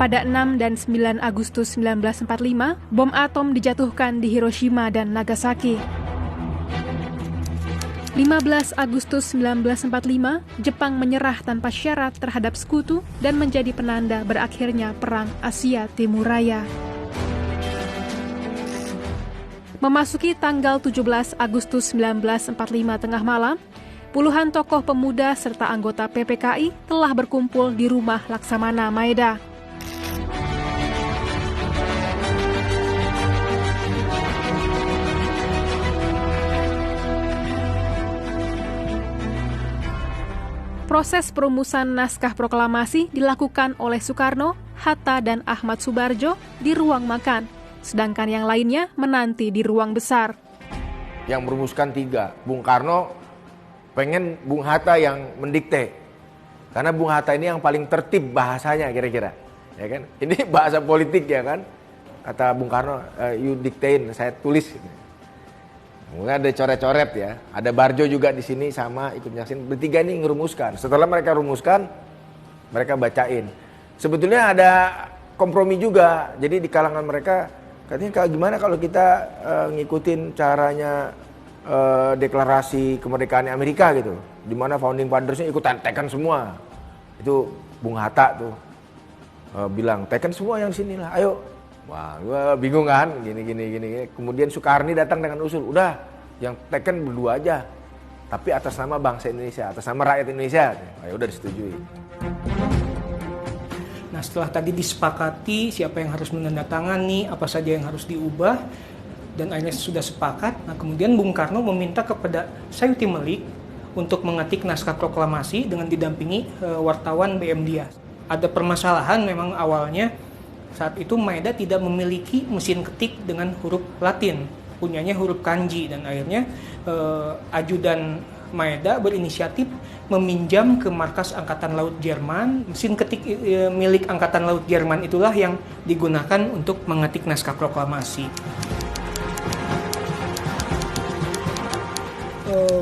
Pada 6 dan 9 Agustus 1945, bom atom dijatuhkan di Hiroshima dan Nagasaki. 15 Agustus 1945, Jepang menyerah tanpa syarat terhadap sekutu dan menjadi penanda berakhirnya Perang Asia Timur Raya. Memasuki tanggal 17 Agustus 1945 tengah malam, puluhan tokoh pemuda serta anggota PPKI telah berkumpul di rumah Laksamana Maeda. Proses perumusan naskah proklamasi dilakukan oleh Soekarno, Hatta, dan Ahmad Subarjo di ruang makan, sedangkan yang lainnya menanti di ruang besar. Yang merumuskan 3, Bung Karno pengen Bung Hatta yang mendikte, karena Bung Hatta ini yang paling tertib bahasanya kira-kira, ya kan? Ini bahasa politik ya kan? Kata Bung Karno, you diktein, saya tulis. Mungkin ada coret-coret ya, ada Barjo juga di sini sama ikut nyaksin. Bertiga ini ngerumuskan. Setelah mereka rumuskan, mereka bacain. Sebetulnya ada kompromi juga. Jadi di kalangan mereka katanya gimana kalau kita ngikutin caranya deklarasi kemerdekaan Amerika gitu, di mana founding fathers-nya ikutan teken semua. Itu Bung Hatta tuh bilang teken semua yang sini lah, ayo. Wah, gue bingung kan, gini. Kemudian Soekarni datang dengan usul, udah yang teken berdua aja, tapi atas nama bangsa Indonesia, atas nama rakyat Indonesia. Ya udah disetujui. Nah, setelah tadi disepakati siapa yang harus menandatangani, apa saja yang harus diubah, dan akhirnya sudah sepakat. Nah, kemudian Bung Karno meminta kepada Sayuti Melik untuk mengetik naskah proklamasi dengan didampingi wartawan BM Dias. Ada permasalahan memang awalnya. Saat itu Maeda tidak memiliki mesin ketik dengan huruf Latin, punyanya huruf kanji, dan akhirnya ajudan Maeda berinisiatif meminjam ke markas Angkatan Laut Jerman. Mesin ketik milik Angkatan Laut Jerman itulah yang digunakan untuk mengetik naskah proklamasi.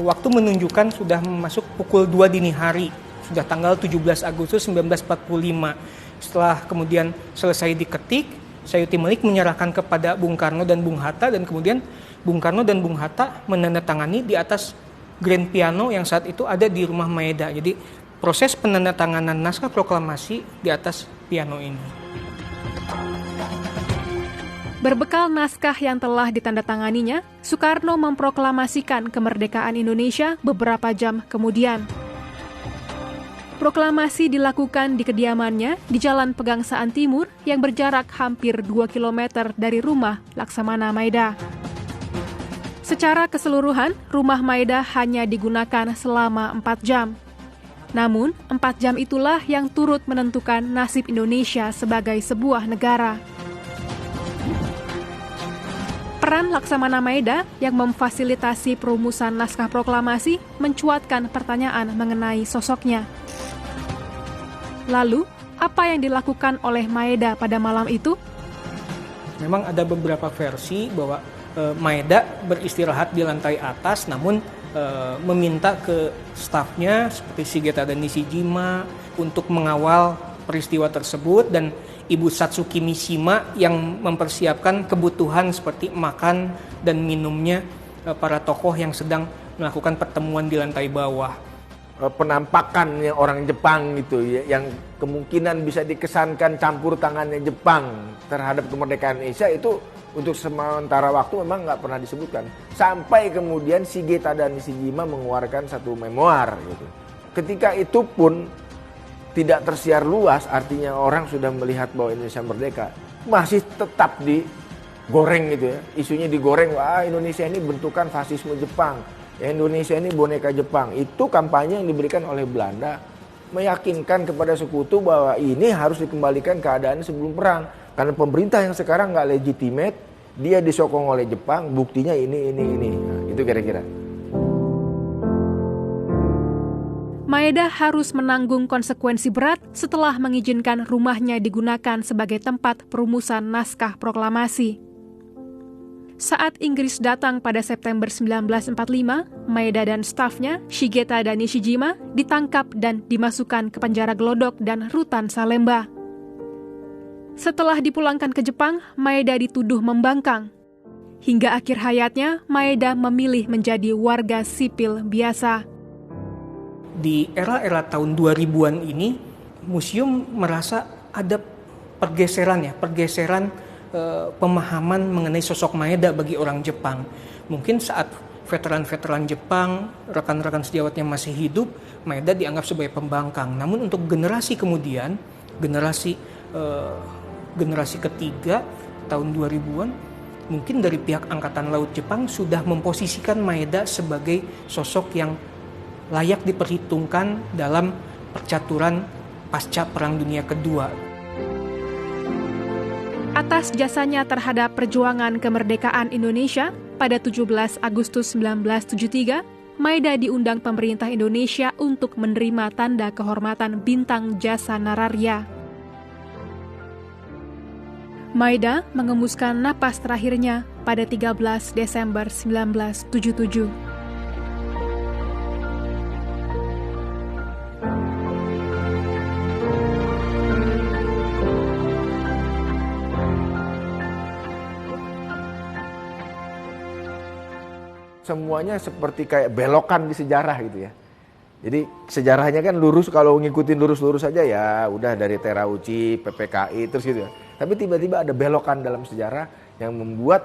Waktu menunjukkan sudah masuk pukul 2 dini hari, sudah tanggal 17 Agustus 1945. Setelah kemudian selesai diketik, Sayuti Melik menyerahkan kepada Bung Karno dan Bung Hatta, dan kemudian Bung Karno dan Bung Hatta menandatangani di atas grand piano yang saat itu ada di rumah Maeda. Jadi proses penandatanganan naskah proklamasi di atas piano ini. Berbekal naskah yang telah ditandatanganinya, Soekarno memproklamasikan kemerdekaan Indonesia beberapa jam kemudian. Proklamasi dilakukan di kediamannya di Jalan Pegangsaan Timur yang berjarak hampir 2 km dari rumah Laksamana Maeda. Secara keseluruhan, rumah Maeda hanya digunakan selama 4 jam. Namun, 4 jam itulah yang turut menentukan nasib Indonesia sebagai sebuah negara. Peran Laksamana Maeda yang memfasilitasi perumusan naskah proklamasi mencuatkan pertanyaan mengenai sosoknya. Lalu, apa yang dilakukan oleh Maeda pada malam itu? Memang ada beberapa versi bahwa Maeda beristirahat di lantai atas, namun meminta ke stafnya seperti Shigeta dan Nishijima untuk mengawal peristiwa tersebut, dan Ibu Satsuki Mishima yang mempersiapkan kebutuhan seperti makan dan minumnya para tokoh yang sedang melakukan pertemuan di lantai bawah. Penampakan yang orang Jepang gitu ya, yang kemungkinan bisa dikesankan campur tangannya Jepang terhadap kemerdekaan Indonesia itu untuk sementara waktu memang nggak pernah disebutkan, sampai kemudian Shigeta dan Nishijima mengeluarkan satu memoir gitu. Ketika itu pun tidak tersiar luas, artinya orang sudah melihat bahwa Indonesia merdeka, masih tetap digoreng gitu ya, isunya digoreng, wah Indonesia ini bentukan fasisme Jepang, Indonesia ini boneka Jepang. Itu kampanye yang diberikan oleh Belanda, meyakinkan kepada sekutu bahwa ini harus dikembalikan keadaan sebelum perang. Karena pemerintah yang sekarang nggak legitimate, dia disokong oleh Jepang, buktinya ini. Nah, itu kira-kira. Maeda harus menanggung konsekuensi berat setelah mengizinkan rumahnya digunakan sebagai tempat perumusan naskah proklamasi. Saat Inggris datang pada September 1945, Maeda dan stafnya, Shigeta dan Nishijima, ditangkap dan dimasukkan ke penjara Glodok dan rutan Salemba. Setelah dipulangkan ke Jepang, Maeda dituduh membangkang. Hingga akhir hayatnya, Maeda memilih menjadi warga sipil biasa. Di era-era tahun 2000-an ini, museum merasa ada pergeseran pemahaman mengenai sosok Maeda bagi orang Jepang. Mungkin saat veteran-veteran Jepang, rekan-rekan sejawatnya masih hidup, Maeda dianggap sebagai pembangkang. Namun untuk generasi kemudian, generasi ketiga tahun 2000-an, mungkin dari pihak Angkatan Laut Jepang sudah memposisikan Maeda sebagai sosok yang layak diperhitungkan dalam percaturan pasca Perang Dunia Kedua. Atas jasanya terhadap perjuangan kemerdekaan Indonesia, pada 17 Agustus 1973, Maeda diundang pemerintah Indonesia untuk menerima tanda kehormatan Bintang Jasa Nararya. Maeda mengembuskan napas terakhirnya pada 13 Desember 1977. Semuanya seperti kayak belokan di sejarah gitu ya. Jadi sejarahnya kan lurus, kalau ngikutin lurus-lurus saja ya udah dari Terauchi, PPKI terus gitu ya. Tapi tiba-tiba ada belokan dalam sejarah yang membuat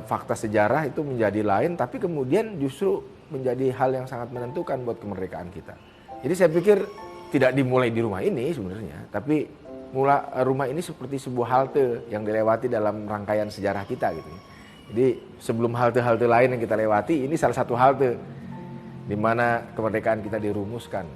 fakta sejarah itu menjadi lain, tapi kemudian justru menjadi hal yang sangat menentukan buat kemerdekaan kita. Jadi saya pikir tidak dimulai di rumah ini sebenarnya, tapi rumah ini seperti sebuah halte yang dilewati dalam rangkaian sejarah kita gitu ya. Jadi sebelum halte-halte lain yang kita lewati, ini salah satu halte di mana kemerdekaan kita dirumuskan.